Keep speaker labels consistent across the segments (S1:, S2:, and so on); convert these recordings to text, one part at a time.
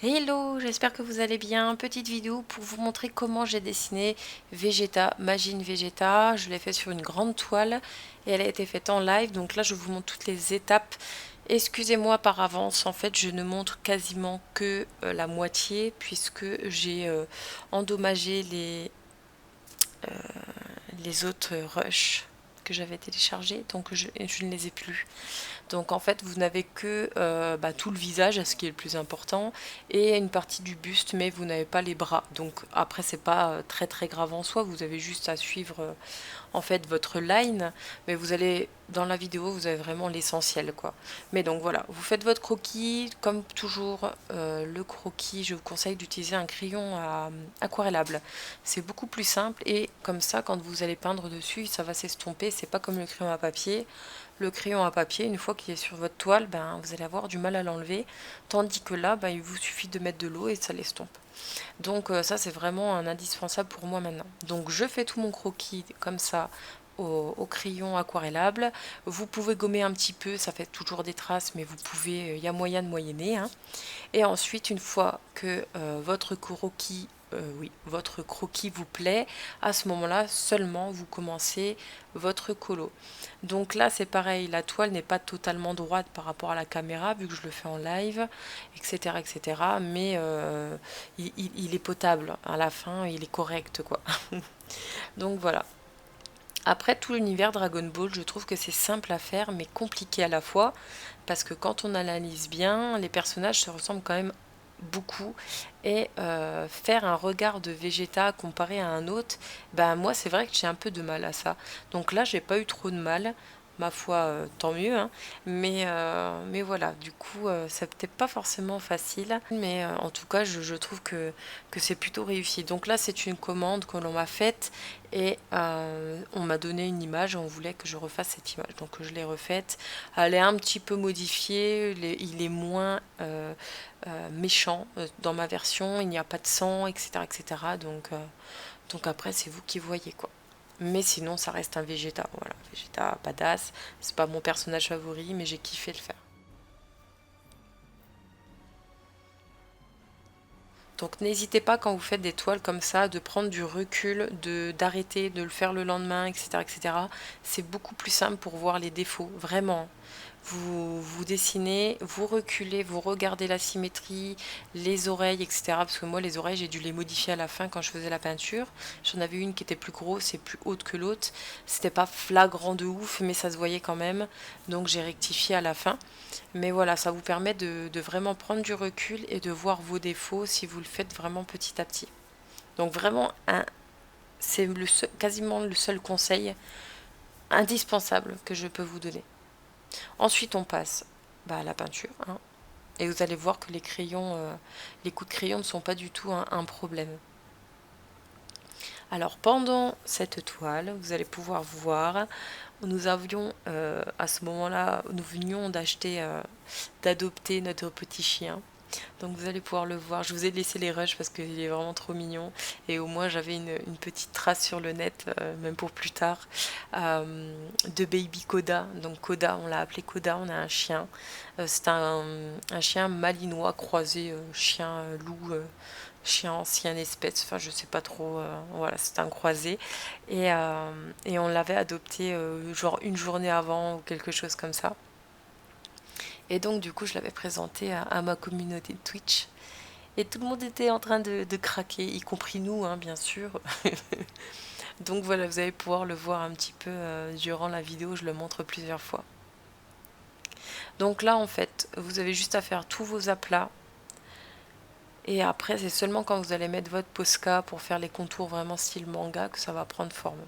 S1: Hello, j'espère que vous allez bien. Petite vidéo pour vous montrer comment j'ai dessiné Vegeta, Magine Vegeta. Je l'ai fait sur une grande toile et elle a été faite en live. Donc là, je vous montre toutes les étapes. Excusez-moi par avance, en fait, je ne montre quasiment que la moitié puisque j'ai endommagé les autres rushs que j'avais téléchargés. Donc je ne les ai plus. Donc en fait, vous n'avez que tout le visage, ce qui est le plus important, et une partie du buste, mais vous n'avez pas les bras. Donc après, c'est pas très très grave en soi, vous avez juste à suivre en fait votre line, mais vous allez, dans la vidéo, vous avez vraiment l'essentiel quoi. Mais donc voilà, vous faites votre croquis, comme toujours, le croquis, je vous conseille d'utiliser un crayon aquarellable. C'est beaucoup plus simple, et comme ça, quand vous allez peindre dessus, ça va s'estomper, c'est pas comme le crayon à papier. Le crayon à papier, une fois qu'il est sur votre toile, vous allez avoir du mal à l'enlever, tandis que là, il vous suffit de mettre de l'eau et ça l'estompe. Donc ça, c'est vraiment un indispensable pour moi maintenant. Donc je fais tout mon croquis comme ça au crayon aquarellable. Vous pouvez gommer un petit peu, ça fait toujours des traces, mais vous pouvez, il y a moyen de moyenner, hein. Et ensuite, une fois que votre croquis vous plaît, à ce moment-là seulement vous commencez votre colo. Donc là c'est pareil, la toile n'est pas totalement droite par rapport à la caméra vu que je le fais en live, etc. etc. Mais il est potable à la fin, il est correct quoi. Donc voilà. Après tout l'univers Dragon Ball, je trouve que c'est simple à faire mais compliqué à la fois parce que quand on analyse bien, les personnages se ressemblent quand même beaucoup, et faire un regard de Vegeta comparé à un autre, moi c'est vrai que j'ai un peu de mal à ça. Donc là j'ai pas eu trop de mal, ma foi, tant mieux, hein. Mais voilà, du coup c'est peut-être pas forcément facile, mais en tout cas je trouve que c'est plutôt réussi. Donc là c'est une commande que l'on m'a faite, et on m'a donné une image, on voulait que je refasse cette image, donc je l'ai refaite. Elle est un petit peu modifiée, il est moins méchant dans ma version, il n'y a pas de sang, etc. etc. Donc après, c'est vous qui voyez quoi. Mais sinon, ça reste un Vegeta. Voilà, Vegeta badass. C'est pas mon personnage favori, mais j'ai kiffé le faire. Donc n'hésitez pas quand vous faites des toiles comme ça de prendre du recul, d'arrêter, de le faire le lendemain, etc. etc. C'est beaucoup plus simple pour voir les défauts, vraiment. Vous dessinez, vous reculez, vous regardez la symétrie, les oreilles, etc. Parce que moi, les oreilles, j'ai dû les modifier à la fin quand je faisais la peinture. J'en avais une qui était plus grosse et plus haute que l'autre. C'était pas flagrant de ouf, mais ça se voyait quand même. Donc j'ai rectifié à la fin. Mais voilà, ça vous permet de vraiment prendre du recul et de voir vos défauts si vous le faites vraiment petit à petit. Donc vraiment, c'est quasiment le seul conseil indispensable que je peux vous donner. Ensuite, on passe à la peinture, hein. Et vous allez voir que les coups de crayon ne sont pas du tout un problème. Alors pendant cette toile, vous allez pouvoir voir, nous avions à ce moment-là, nous venions d'adopter notre petit chien. Donc vous allez pouvoir le voir. Je vous ai laissé les rushs parce qu'il est vraiment trop mignon. Et au moins j'avais une petite trace sur le net, même pour plus tard, de Baby Koda. Donc Koda, on l'a appelé Koda, on a un chien. C'est un chien malinois croisé, chien-loup, chien ancienne espèce, enfin je sais pas trop, voilà, c'est un croisé. Et on l'avait adopté genre une journée avant ou quelque chose comme ça. Et donc du coup je l'avais présenté à ma communauté de Twitch. Et tout le monde était en train de craquer, y compris nous, hein, bien sûr. Donc voilà, vous allez pouvoir le voir un petit peu durant la vidéo, je le montre plusieurs fois. Donc là, en fait, vous avez juste à faire tous vos aplats. Et après, c'est seulement quand vous allez mettre votre Posca pour faire les contours vraiment style manga que ça va prendre forme.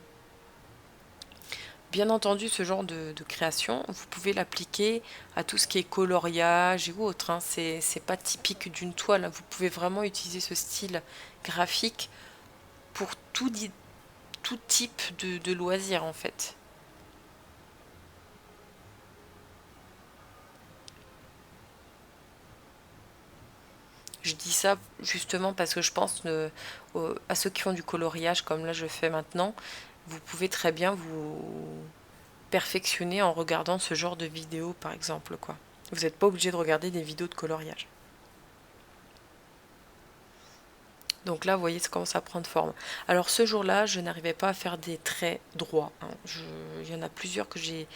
S1: Bien entendu, ce genre de création, vous pouvez l'appliquer à tout ce qui est coloriage ou autre, hein. C'est pas typique d'une toile, hein. Vous pouvez vraiment utiliser ce style graphique pour tout type de loisir en fait. Je dis ça justement parce que je pense à ceux qui font du coloriage comme là je fais maintenant, vous pouvez très bien vous perfectionner en regardant ce genre de vidéos par exemple quoi. Vous n'êtes pas obligé de regarder des vidéos de coloriage. Donc là, vous voyez, ça commence à prendre forme. Alors ce jour-là, je n'arrivais pas à faire des traits droits, hein. Il y en a plusieurs que j'ai,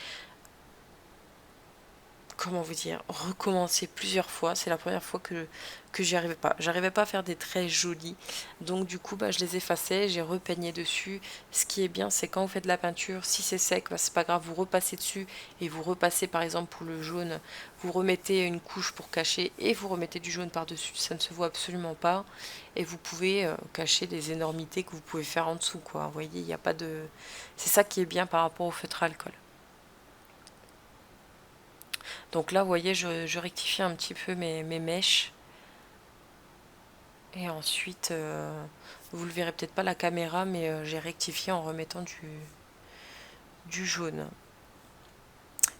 S1: comment vous dire, recommencé plusieurs fois. C'est la première fois que j'y arrivais pas. J'arrivais pas à faire des traits jolis. Donc du coup, bah, je les effaçais, j'ai repeigné dessus. Ce qui est bien, c'est quand vous faites de la peinture, si c'est sec, bah, c'est pas grave, vous repassez dessus et vous repassez par exemple pour le jaune, vous remettez une couche pour cacher et vous remettez du jaune par-dessus. Ça ne se voit absolument pas. Et vous pouvez cacher des énormités que vous pouvez faire en dessous, quoi. Vous voyez, il n'y a pas de. C'est ça qui est bien par rapport au feutre à alcool. Donc là, vous voyez, je rectifie un petit peu mes mèches. Et ensuite, vous le verrez peut-être pas à la caméra, mais j'ai rectifié en remettant du jaune.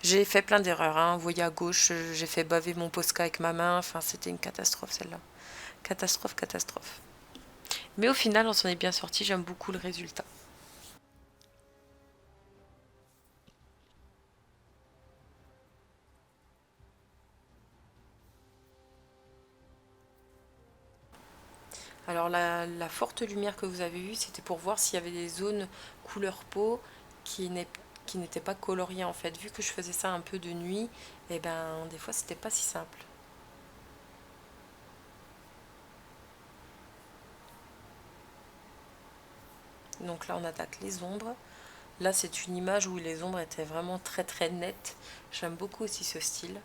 S1: J'ai fait plein d'erreurs, hein. Vous voyez à gauche, j'ai fait baver mon Posca avec ma main. Enfin, c'était une catastrophe celle-là. Catastrophe, catastrophe. Mais au final, on s'en est bien sorti. J'aime beaucoup le résultat. Alors la forte lumière que vous avez vue, c'était pour voir s'il y avait des zones couleur peau qui n'est- qui n'étaient pas coloriées en fait. Vu que je faisais ça un peu de nuit, et ben des fois c'était pas si simple. Donc là on attaque les ombres. Là c'est une image où les ombres étaient vraiment très très nettes. J'aime beaucoup aussi ce style.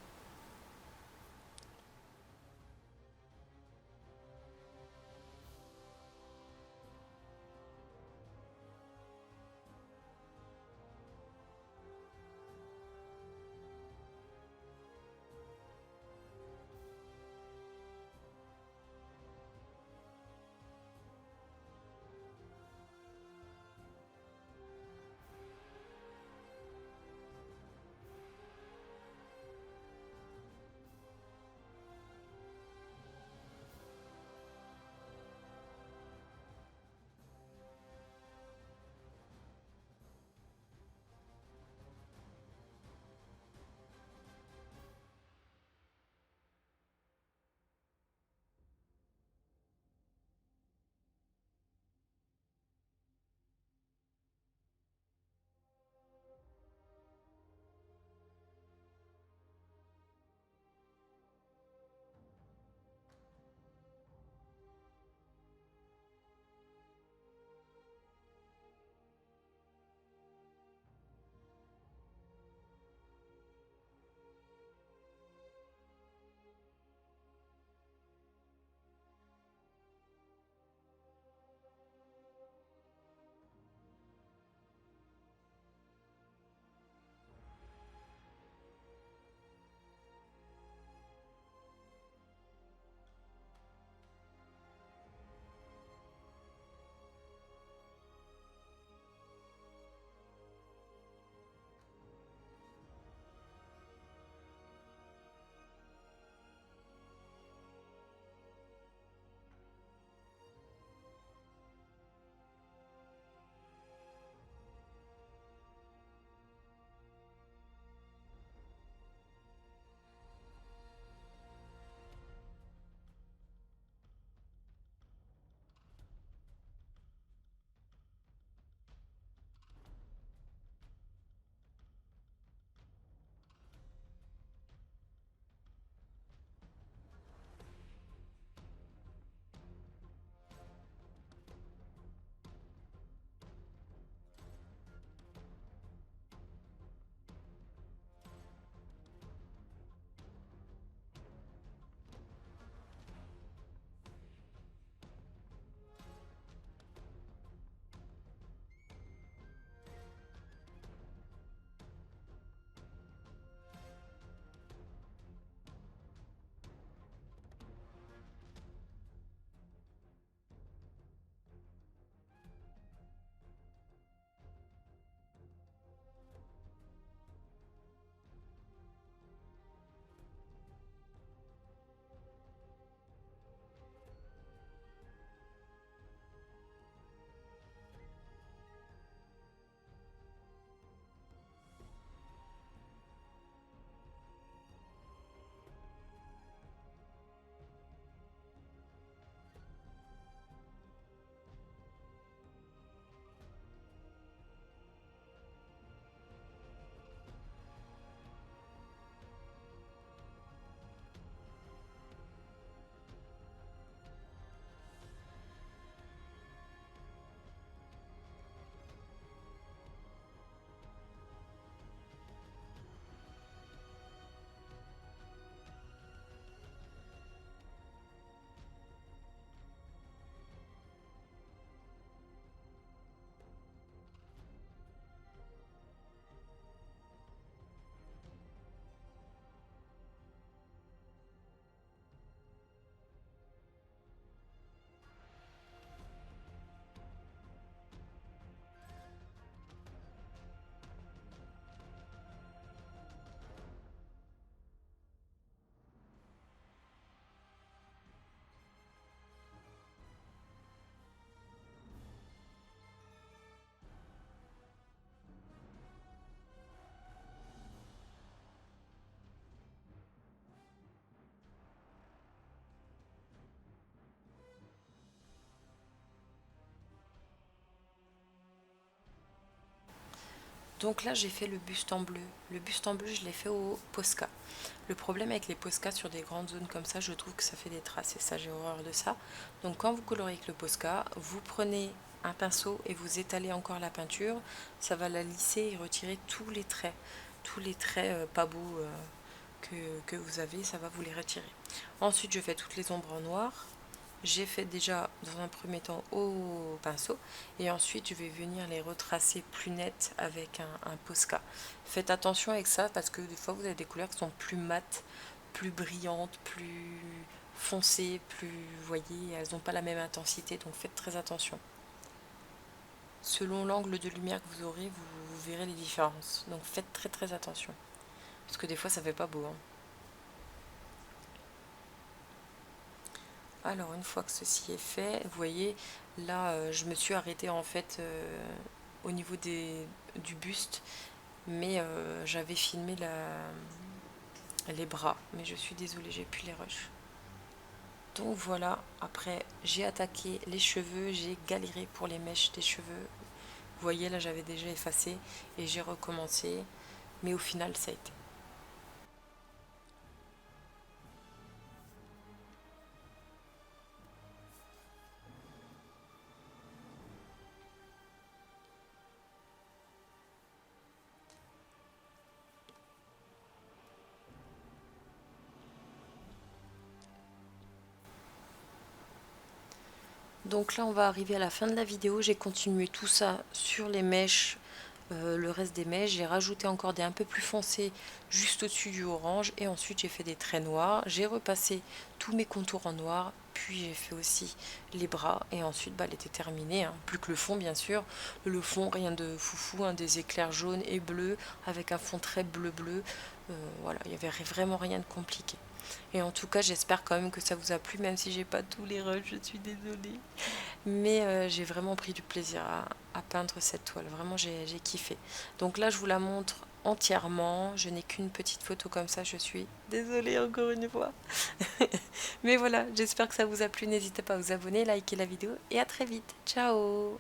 S1: Donc là j'ai fait le buste en bleu. Le buste en bleu je l'ai fait au Posca. Le problème avec les Posca sur des grandes zones comme ça, je trouve que ça fait des traces et ça j'ai horreur de ça. Donc quand vous colorez avec le Posca, vous prenez un pinceau et vous étalez encore la peinture, ça va la lisser et retirer tous les traits pas beaux que vous avez, ça va vous les retirer. Ensuite je fais toutes les ombres en noir. J'ai fait déjà dans un premier temps au pinceau et ensuite je vais venir les retracer plus nettes avec un Posca. Faites attention avec ça parce que des fois vous avez des couleurs qui sont plus mates, plus brillantes, plus foncées, plus, vous voyez, elles n'ont pas la même intensité, donc faites très attention. Selon l'angle de lumière que vous aurez, vous verrez les différences. Donc faites très attention. Parce que des fois ça fait pas beau, hein. Alors une fois que ceci est fait, vous voyez, là je me suis arrêtée en fait au niveau du buste, mais j'avais filmé les bras, mais je suis désolée, j'ai plus les rushs. Donc voilà, après j'ai attaqué les cheveux, j'ai galéré pour les mèches des cheveux. Vous voyez là j'avais déjà effacé et j'ai recommencé, mais au final ça a été. Donc là on va arriver à la fin de la vidéo, j'ai continué tout ça sur les mèches, le reste des mèches, j'ai rajouté encore des un peu plus foncés juste au-dessus du orange et ensuite j'ai fait des traits noirs, j'ai repassé tous mes contours en noir, puis j'ai fait aussi les bras et ensuite bah, elle était terminée, hein. Plus que le fond bien sûr, le fond rien de foufou, hein, des éclairs jaunes et bleus avec un fond très bleu, voilà, il n'y avait vraiment rien de compliqué. Et en tout cas, j'espère quand même que ça vous a plu, même si j'ai pas tous les rushs, je suis désolée. Mais j'ai vraiment pris du plaisir à peindre cette toile. Vraiment, j'ai kiffé. Donc là, je vous la montre entièrement. Je n'ai qu'une petite photo comme ça. Je suis désolée encore une fois. Mais voilà, j'espère que ça vous a plu. N'hésitez pas à vous abonner, liker la vidéo et à très vite. Ciao!